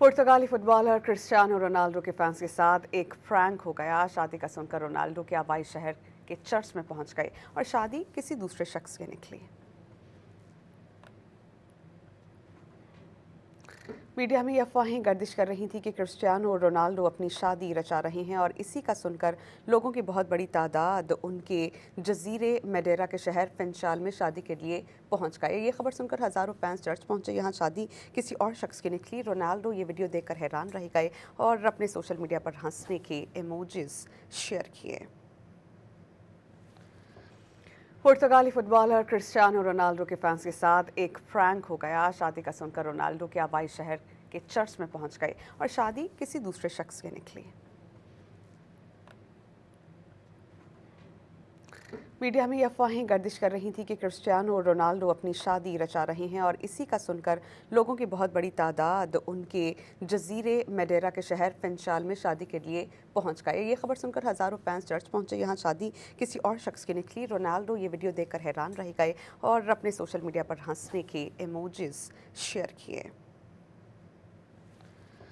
पुर्तगाली footballer Cristiano Ronaldo के fans के साथ एक प्रैंक हो गया। शादी का सुनकर रोनाल्डो के आबाई शहर के चर्च में पहुंच गए और शादी किसी दूसरे शख्स की निकली। मीडिया में ये अफवाहें गर्दिश कर रही थी कि क्रिस्टियानो और रोनाल्डो अपनी शादी रचा रहे हैं और इसी का सुनकर लोगों की बहुत बड़ी तादाद उनके जजीरे मैडेरा के शहर फिनचाल में शादी के लिए पहुंच गए। ये खबर सुनकर हज़ारों फैंस चर्च पहुंचे। यहाँ शादी किसी और शख्स की निकली। रोनाल्डो ये वीडियो देखकर हैरान रह गए और अपने सोशल मीडिया पर हंसने के इमोजीज शेयर किए। पुर्तगाली फुटबॉलर क्रिस्टियानो रोनाल्डो के फैंस के साथ एक प्रैंक हो गया। शादी का सुनकर रोनाल्डो के आबाई शहर के चर्च में पहुंच गए और शादी किसी दूसरे शख्स की निकली। मीडिया में ये अफवाहें गर्दिश कर रही थी कि क्रिस्टियानो और रोनाल्डो अपनी शादी रचा रहे हैं और इसी का सुनकर लोगों की बहुत बड़ी तादाद उनके जजीरे मैडेरा के शहर फिनचाल में शादी के लिए पहुंच गए। ये खबर सुनकर हज़ारों फैंस चर्च पहुंचे। यहाँ शादी किसी और शख्स की निकली। रोनाल्डो ये वीडियो देखकर हैरान रह गए और अपने सोशल मीडिया पर हंसने के इमोजीज शेयर किए।